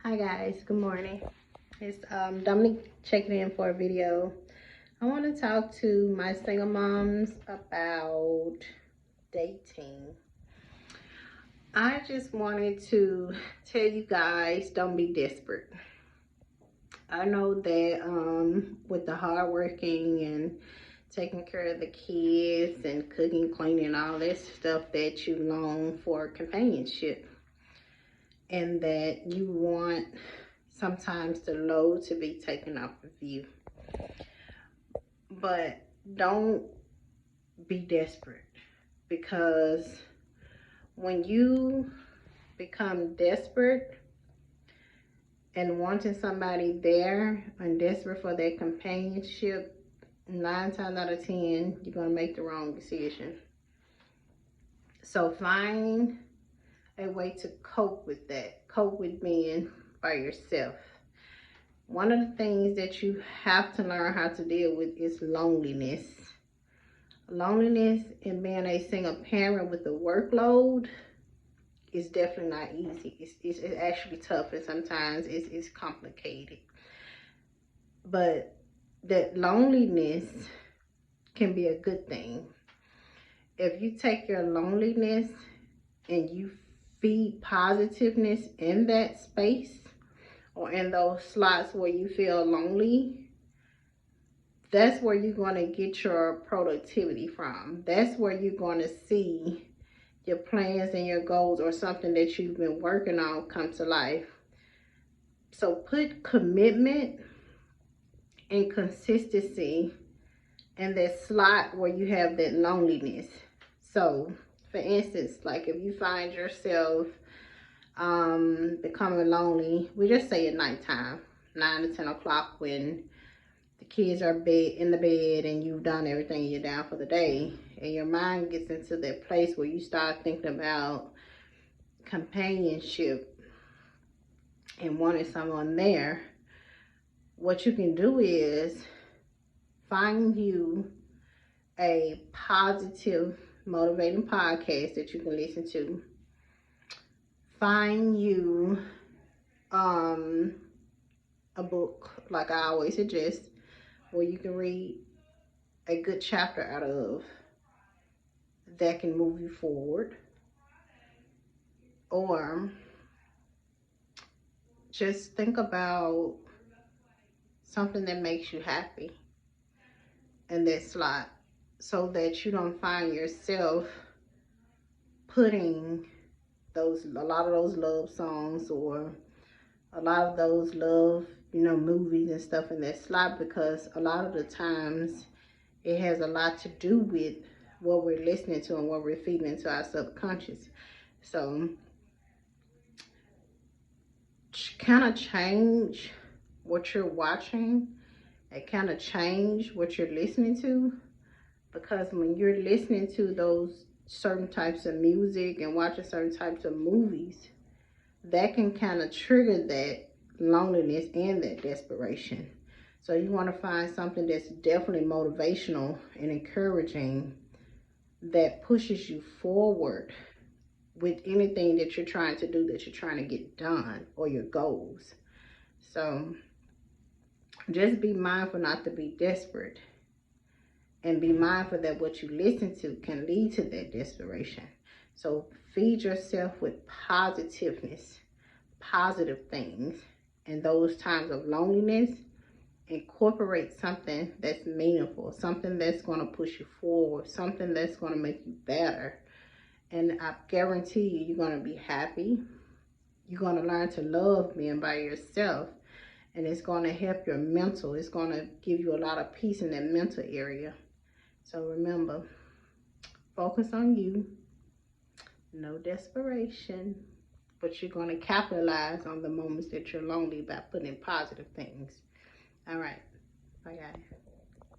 Hi guys, good morning. It's Dominique checking in for a video. I want to talk to my single moms about dating. I just wanted to tell you guys, don't be desperate. I know that with the hard working and taking care of the kids and cooking, cleaning, all that stuff, that you long for companionship and that you want sometimes the load to be taken off of you. But don't be desperate, because when you become desperate and wanting somebody there and desperate for their companionship, 9 times out of 10 you're going to make the wrong decision. So find a way to cope with that. Cope with being by yourself. One of the things that you have to learn how to deal with is loneliness. Loneliness and being a single parent with a workload is definitely not easy. It's actually tough, and sometimes it's complicated. But that loneliness can be a good thing. If you take your loneliness and you feed positiveness in that space, or in those slots where you feel lonely, that's where you're going to get your productivity from. That's where you're going to see your plans and your goals, or something that you've been working on, come to life. So put commitment and consistency in that slot where you have that loneliness. So for instance, like if you find yourself becoming lonely, we just say at nighttime, 9 to 10 o'clock, when the kids are in the bed and you've done everything, you're down for the day, and your mind gets into that place where you start thinking about companionship and wanting someone there. What you can do is find you a positive, motivating podcast that you can listen to. Find you a book, like I always suggest, where you can read a good chapter out of that can move you forward. Or just think about something that makes you happy in that slot, so that you don't find yourself putting a lot of those love songs or a lot of those love, movies and stuff in that slot, because a lot of the times it has a lot to do with what we're listening to and what we're feeding into our subconscious. So kind of change what you're watching and kind of change what you're listening to, because when you're listening to those certain types of music and watching certain types of movies, that can kind of trigger that loneliness and that desperation. So you want to find something that's definitely motivational and encouraging, that pushes you forward with anything that you're trying to do, that you're trying to get done, or your goals. So just be mindful not to be desperate, and be mindful that what you listen to can lead to that desperation. So feed yourself with positiveness, positive things. In those times of loneliness, incorporate something that's meaningful, something that's going to push you forward, something that's going to make you better. And I guarantee you, you're going to be happy. You're going to learn to love being by yourself. And it's going to help your mental. It's going to give you a lot of peace in that mental area. So remember, focus on you. No desperation. But you're going to capitalize on the moments that you're lonely by putting in positive things. All right. Bye, guys.